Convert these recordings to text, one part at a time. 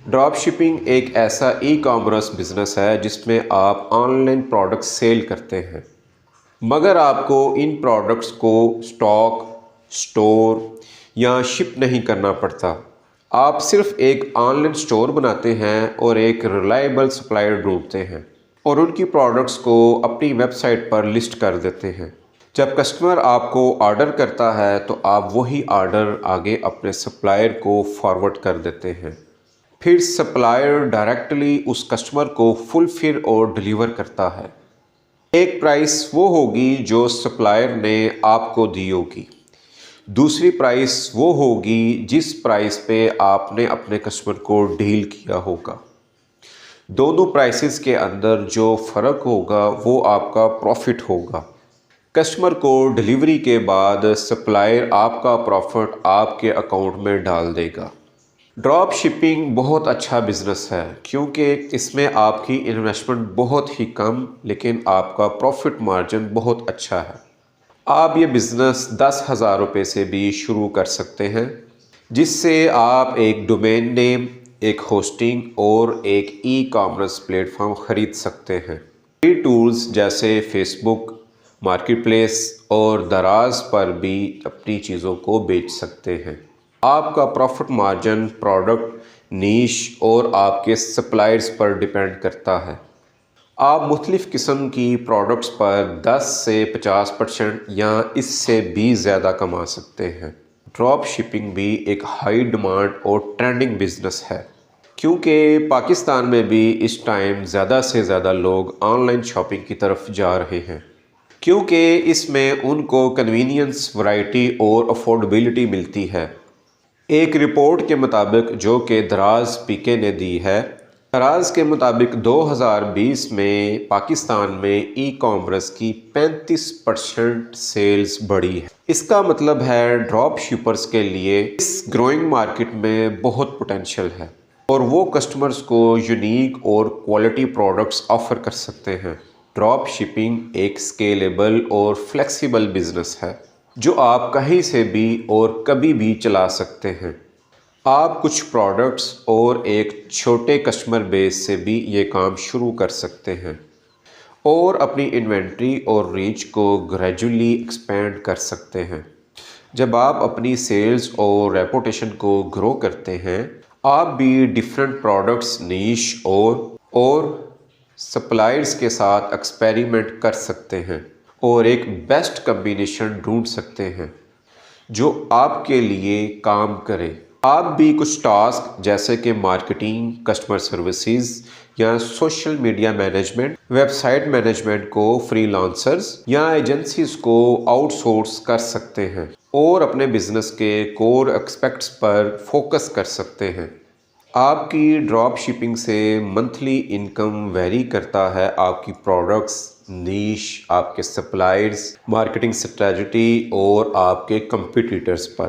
Drop shipping ایک ایسا e commerce business ہے جس میں آپ آن لائن پروڈکٹس سیل کرتے ہیں، مگر آپ کو ان پروڈکٹس کو اسٹاک، اسٹور یا شپ نہیں کرنا پڑتا۔ آپ صرف ایک آن لائن اسٹور بناتے ہیں اور ایک ریلائبل سپلائر ڈھونڈتے ہیں اور ان کی پروڈکٹس کو اپنی ویب سائٹ پر لسٹ کر دیتے ہیں۔ جب کسٹمر آپ کو آرڈر کرتا ہے تو آپ وہی آرڈر آگے اپنے سپلائر کو فارورڈ کر دیتے ہیں۔ پھر سپلائر ڈائریکٹلی اس کسٹمر کو فلفل اور ڈیلیور کرتا ہے۔ ایک پرائس وہ ہوگی جو سپلائر نے آپ کو دی ہوگی، دوسری پرائس وہ ہوگی جس پرائس پہ آپ نے اپنے کسٹمر کو ڈیل کیا ہوگا۔ دونوں پرائسز کے اندر جو فرق ہوگا وہ آپ کا پروفٹ ہوگا۔ کسٹمر کو ڈیلیوری کے بعد سپلائر آپ کا پروفٹ آپ کے اکاؤنٹ میں ڈال دے گا۔ ڈراپ شپنگ بہت اچھا بزنس ہے کیونکہ اس میں آپ کی انویسٹمنٹ بہت ہی کم لیکن آپ کا پروفٹ مارجن بہت اچھا ہے۔ آپ یہ بزنس 10,000 روپے سے بھی شروع کر سکتے ہیں، جس سے آپ ایک ڈومین نیم، ایک ہوسٹنگ اور ایک ای کامرس پلیٹ فارم خرید سکتے ہیں۔ فری ٹولز جیسے فیس بک، مارکیٹ پلیس اور دراز پر بھی اپنی چیزوں کو بیچ سکتے ہیں۔ آپ کا پروفٹ مارجن پروڈکٹ، نیش اور آپ کے سپلائرز پر ڈیپینڈ کرتا ہے۔ آپ مختلف قسم کی پروڈکٹس پر 10 سے 50% یا اس سے بھی زیادہ کما سکتے ہیں۔ ڈراپ شپنگ بھی ایک ہائی ڈیمانڈ اور ٹرینڈنگ بزنس ہے کیونکہ پاکستان میں بھی اس ٹائم زیادہ سے زیادہ لوگ آن لائن شاپنگ کی طرف جا رہے ہیں کیونکہ اس میں ان کو کنوینئنس، ورائٹی اور افورڈیبلٹی ملتی ہے۔ ایک رپورٹ کے مطابق جو کہ دراز پی کے نے دی ہے، دراز کے مطابق 2020 میں پاکستان میں ای کامرس کی 35% سیلز بڑھی ہے۔ اس کا مطلب ہے ڈراپ شپرز کے لیے اس گروئنگ مارکیٹ میں بہت پوٹینشیل ہے اور وہ کسٹمرز کو یونیک اور کوالٹی پروڈکٹس آفر کر سکتے ہیں۔ ڈراپ شپنگ ایک سکیلیبل اور فلیکسیبل بزنس ہے جو آپ کہیں سے بھی اور کبھی بھی چلا سکتے ہیں۔ آپ کچھ پروڈکٹس اور ایک چھوٹے کسٹمر بیس سے بھی یہ کام شروع کر سکتے ہیں اور اپنی انوینٹری اور ریچ کو گریجولی ایکسپینڈ کر سکتے ہیں۔ جب آپ اپنی سیلز اور ریپوٹیشن کو گرو کرتے ہیں، آپ بھی ڈیفرنٹ پروڈکٹس، نیش اور سپلائرز کے ساتھ ایکسپیریمنٹ کر سکتے ہیں اور ایک بیسٹ کمبینیشن ڈھونڈ سکتے ہیں جو آپ کے لیے کام کرے۔ آپ بھی کچھ ٹاسک جیسے کہ مارکیٹنگ، کسٹمر سروسز یا social media management, website management کو فری لانسرز یا ایجنسیز کو آؤٹ سورس کر سکتے ہیں اور اپنے بزنس کے کور ایسپیکٹس پر فوکس کر سکتے ہیں۔ آپ کی ڈراپ شپنگ سے منتھلی انکم ویری کرتا ہے آپ کی پروڈکٹس، نیش، آپ کے سپلائرز، مارکیٹنگ اسٹریٹجی اور آپ کے کمپیٹیٹرز پر۔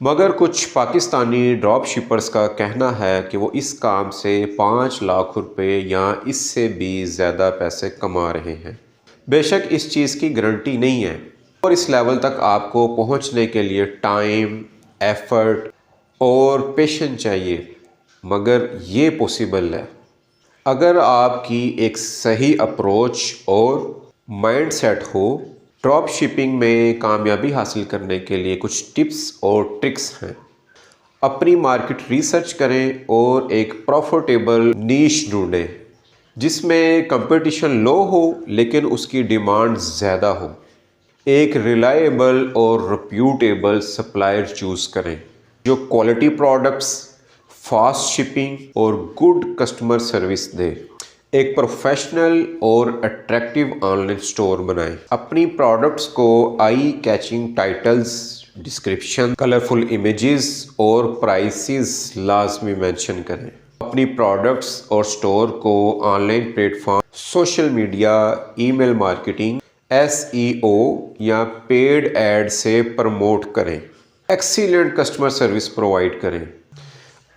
مگر کچھ پاکستانی ڈراپ شپرز کا کہنا ہے کہ وہ اس کام سے 5 لاکھ روپے یا اس سے بھی زیادہ پیسے کما رہے ہیں۔ بے شک اس چیز کی گارنٹی نہیں ہے اور اس لیول تک آپ کو پہنچنے کے لیے ٹائم، ایفرٹ اور پیشن چاہیے، مگر یہ پوسیبل ہے اگر آپ کی ایک صحیح اپروچ اور مائنڈ سیٹ ہو۔ ڈراپ شپنگ میں کامیابی حاصل کرنے کے لیے کچھ ٹپس اور ٹرکس ہیں۔ اپنی مارکیٹ ریسرچ کریں اور ایک پروفیٹیبل نیش ڈھونڈیں جس میں کمپٹیشن لو ہو لیکن اس کی ڈیمانڈ زیادہ ہو۔ ایک ریلائبل اور ریپیوٹیبل سپلائر چوز کریں جو کوالٹی پروڈکٹس، فاسٹ شپنگ اور گڈ کسٹمر سروس دے۔ ایک پروفیشنل اور اٹریکٹیو آن لائن اسٹور بنائیں۔ اپنی پروڈکٹس کو eye catching titles, description, colourful images اور پرائسز لازمی مینشن کریں۔ اپنی پروڈکٹس اور اسٹور کو online platform, social media, email marketing, SEO یا پیڈ ایڈ سے پروموٹ کریں۔ ایکسیلنٹ کسٹمر سروس پرووائڈ کریں۔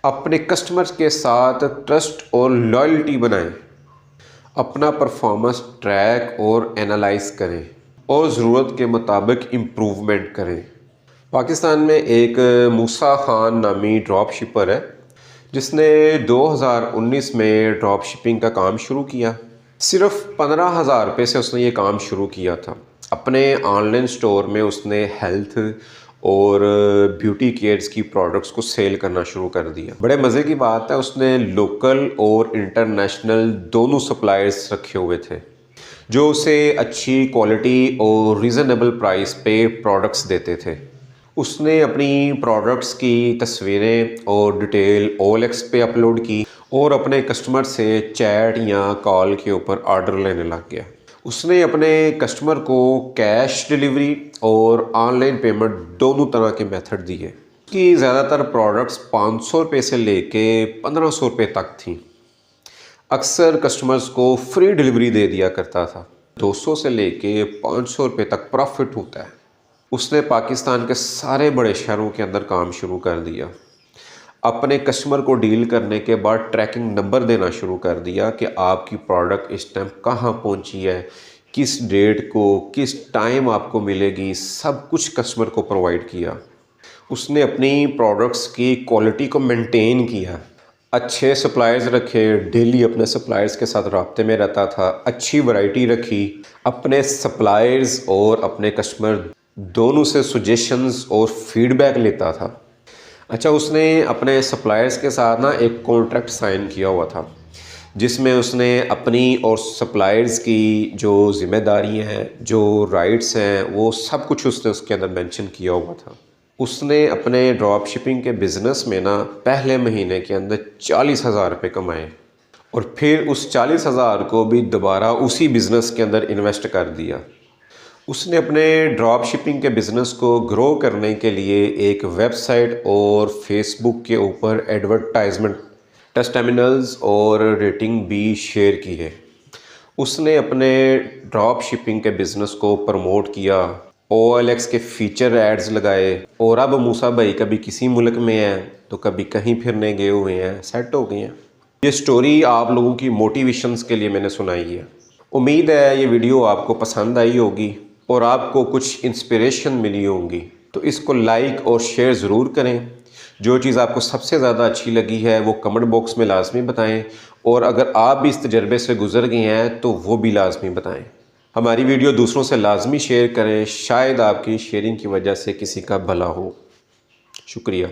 اپنے کسٹمرز کے ساتھ ٹرسٹ اور لائلٹی بنائیں۔ اپنا پرفارمنس ٹریک اور انالائز کریں اور ضرورت کے مطابق امپروومنٹ کریں۔ پاکستان میں ایک موسیٰ خان نامی ڈراپ شپر ہے جس نے 2019 میں ڈراپ شپنگ کا کام شروع کیا۔ صرف 15,000 روپے سے اس نے یہ کام شروع کیا تھا۔ اپنے آن لائن سٹور میں اس نے ہیلتھ اور بیوٹی کیئرز کی پروڈکٹس کو سیل کرنا شروع کر دیا۔ بڑے مزے کی بات ہے، اس نے لوکل اور انٹرنیشنل دونوں سپلائرز رکھے ہوئے تھے جو اسے اچھی کوالٹی اور ریزنیبل پرائس پہ پروڈکٹس دیتے تھے۔ اس نے اپنی پروڈکٹس کی تصویریں اور ڈیٹیل OLX پہ اپلوڈ کی اور اپنے کسٹمر سے چیٹ یا کال کے اوپر آرڈر لینے لگ گیا۔ اس نے اپنے کسٹمر کو کیش ڈیلیوری اور آن لائن پیمنٹ دونوں طرح کے میتھڈ دیے۔ اس کی زیادہ تر پروڈکٹس 500 روپے سے لے کے 1500 روپے تک تھیں۔ اکثر کسٹمرز کو فری ڈیلیوری دے دیا کرتا تھا۔ 200 سے لے کے 500 روپے تک پروفٹ ہوتا ہے۔ اس نے پاکستان کے سارے بڑے شہروں کے اندر کام شروع کر دیا۔ اپنے کسٹمر کو ڈیل کرنے کے بعد ٹریکنگ نمبر دینا شروع کر دیا کہ آپ کی پروڈکٹ اس ٹائم کہاں پہنچی ہے، کس ڈیٹ کو، کس ٹائم آپ کو ملے گی، سب کچھ کسٹمر کو پرووائڈ کیا۔ اس نے اپنی پروڈکٹس کی کوالٹی کو مینٹین کیا، اچھے سپلائرز رکھے، ڈیلی اپنے سپلائرز کے ساتھ رابطے میں رہتا تھا، اچھی ورائٹی رکھی، اپنے سپلائرز اور اپنے کسٹمر دونوں سے سجیشنز اور فیڈ بیک لیتا تھا۔ اچھا، اس نے اپنے سپلائرز کے ساتھ ایک کانٹریکٹ سائن کیا ہوا تھا جس میں اس نے اپنی اور سپلائرز کی جو ذمہ داریاں ہیں، جو رائٹس ہیں، وہ سب کچھ اس نے اس کے اندر مینشن کیا ہوا تھا۔ اس نے اپنے ڈراپ شپنگ کے بزنس میں پہلے مہینے کے اندر 40,000 روپے کمائے اور پھر اس 40,000 کو بھی دوبارہ اسی بزنس کے اندر انویسٹ کر دیا۔ اس نے اپنے ڈراپ شپنگ کے بزنس کو گرو کرنے کے لیے ایک ویب سائٹ اور فیس بک کے اوپر ایڈورٹائزمنٹ، ٹیسٹیمونلز اور ریٹنگ بھی شیئر کی ہے۔ اس نے اپنے ڈراپ شپنگ کے بزنس کو پروموٹ کیا، OLX کے فیچر ایڈز لگائے، اور اب موسیٰ بھائی کبھی کسی ملک میں ہیں تو کبھی کہیں پھرنے گئے ہوئے ہیں، سیٹ ہو گئے ہیں۔ یہ سٹوری آپ لوگوں کی موٹیویشنز کے لیے میں نے سنائی ہے۔ امید ہے یہ ویڈیو آپ کو پسند آئی ہوگی اور آپ کو کچھ انسپریشن ملی ہوگی، تو اس کو لائک اور شیئر ضرور کریں۔ جو چیز آپ کو سب سے زیادہ اچھی لگی ہے وہ کمنٹ باکس میں لازمی بتائیں، اور اگر آپ بھی اس تجربے سے گزر گئے ہیں تو وہ بھی لازمی بتائیں۔ ہماری ویڈیو دوسروں سے لازمی شیئر کریں، شاید آپ کی شیئرنگ کی وجہ سے کسی کا بھلا ہو۔ شکریہ۔